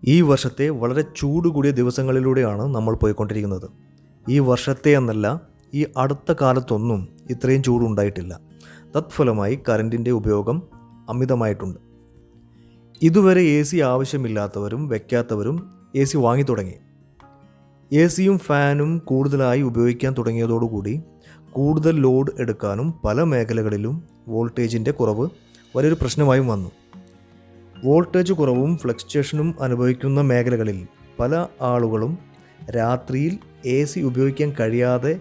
ഈ വർഷത്തെ വളരെ ചൂട് കൂടിയ ദിവസങ്ങളിലൂടെയാണ് നമ്മൾ പോയിക്കൊണ്ടിരിക്കുന്നത്. ഈ വർഷത്തെ എന്നല്ല, ഈ അടുത്ത കാലത്തൊന്നും ഇത്രയും ചൂടുണ്ടായിട്ടില്ല. തത്ഫലമായി കറണ്ടിൻ്റെ ഉപയോഗം അമിതമായിട്ടുണ്ട്. ഇതുവരെ എ സി ആവശ്യമില്ലാത്തവരും വയ്ക്കാത്തവരും എ സി വാങ്ങി തുടങ്ങി. എ സിയും ഫാനും കൂടുതലായി ഉപയോഗിക്കാൻ തുടങ്ങിയതോടുകൂടി കൂടുതൽ ലോഡ് എടുക്കാനും പല മേഖലകളിലും വോൾട്ടേജിൻ്റെ കുറവ് വലിയൊരു പ്രശ്നമായും വന്നു. വോൾട്ടേജ് കുറവും ഫ്ലക്ച്വേഷനും അനുഭവിക്കുന്ന മേഖലകളിൽ പല ആളുകളും രാത്രിയിൽ എ സി ഉപയോഗിക്കാൻ കഴിയാതെ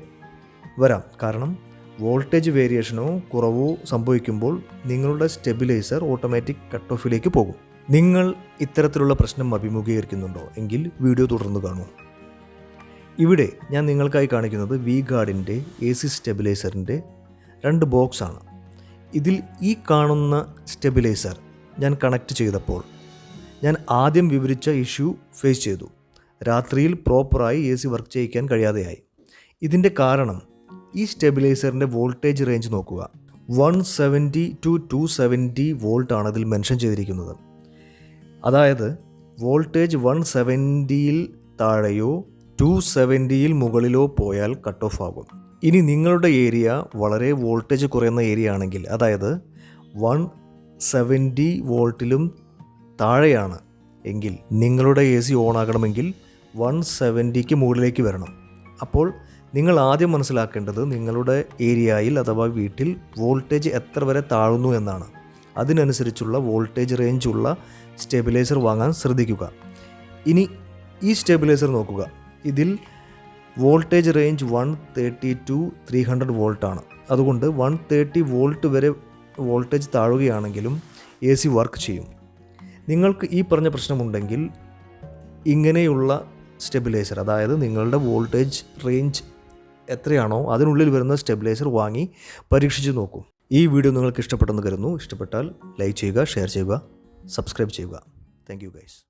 വരാം. കാരണം വോൾട്ടേജ് വേരിയേഷനോ കുറവോ സംഭവിക്കുമ്പോൾ നിങ്ങളുടെ സ്റ്റെബിലൈസർ ഓട്ടോമാറ്റിക് കട്ട് ഓഫിലേക്ക് പോകും. നിങ്ങൾ ഇത്തരത്തിലുള്ള പ്രശ്നം അഭിമുഖീകരിക്കുന്നുണ്ടോ എങ്കിൽ വീഡിയോ തുടർന്ന് കാണൂ. ഇവിടെ ഞാൻ നിങ്ങൾക്കായി കാണിക്കുന്നത് വി ഗാർഡിൻ്റെ എ സി സ്റ്റെബിലൈസറിൻ്റെ 2 ബോക്സാണ്. ഇതിൽ ഈ കാണുന്ന സ്റ്റെബിലൈസർ ഞാൻ കണക്ട് ചെയ്തപ്പോൾ ഞാൻ ആദ്യം വിവരിച്ച ഇഷ്യൂ ഫേസ് ചെയ്തു. രാത്രിയിൽ പ്രോപ്പറായി എ സി വർക്ക് ചെയ്യിക്കാൻ കഴിയാതെയായി. ഇതിൻ്റെ കാരണം ഈ സ്റ്റെബിലൈസറിൻ്റെ വോൾട്ടേജ് റേഞ്ച് നോക്കുക. 170 to 270 വോൾട്ട് ആണ് ഇതിൽ മെൻഷൻ ചെയ്തിരിക്കുന്നത്. അതായത് വോൾട്ടേജ് 170യിൽ താഴെയോ 270യിൽ മുകളിലോ പോയാൽ കട്ട് ഓഫ് ആകും. ഇനി നിങ്ങളുടെ ഏരിയ വളരെ വോൾട്ടേജ് കുറയുന്ന ഏരിയ ആണെങ്കിൽ, അതായത് 170 വോൾട്ടിലും താഴെയാണ് എങ്കിൽ നിങ്ങളുടെ എ സി ഓൺ ആകണമെങ്കിൽ 170ക്ക് മുകളിലേക്ക് വരണം. അപ്പോൾ നിങ്ങൾ ആദ്യം മനസ്സിലാക്കേണ്ടത് നിങ്ങളുടെ ഏരിയയിൽ അഥവാ വീട്ടിൽ വോൾട്ടേജ് എത്ര വരെ താഴുന്നു എന്നാണ്. അതിനനുസരിച്ചുള്ള വോൾട്ടേജ് റേഞ്ച് ഉള്ള സ്റ്റെബിലൈസർ വാങ്ങാൻ ശ്രദ്ധിക്കുക. ഇനി ഈ സ്റ്റെബിലൈസർ നോക്കുക. ഇതിൽ വോൾട്ടേജ് റേഞ്ച് 130 to 300 വോൾട്ടാണ്. അതുകൊണ്ട് 130 വോൾട്ട് വരെ വോൾട്ടേജ് താഴുകയാണെങ്കിലും എ സി വർക്ക് ചെയ്യും. നിങ്ങൾക്ക് ഈ പറഞ്ഞ പ്രശ്നമുണ്ടെങ്കിൽ ഇങ്ങനെയുള്ള സ്റ്റെബിലൈസർ, അതായത് നിങ്ങളുടെ വോൾട്ടേജ് റേഞ്ച് എത്രയാണോ അതിനുള്ളിൽ വരുന്ന സ്റ്റെബിലൈസർ വാങ്ങി പരീക്ഷിച്ച് നോക്കൂ. ഈ വീഡിയോ നിങ്ങൾക്ക് ഇഷ്ടപ്പെട്ടെന്ന് കരുതുന്നു. ഇഷ്ടപ്പെട്ടാൽ ലൈക്ക് ചെയ്യുക, ഷെയർ ചെയ്യുക, സബ്സ്ക്രൈബ് ചെയ്യുക. Thank you guys.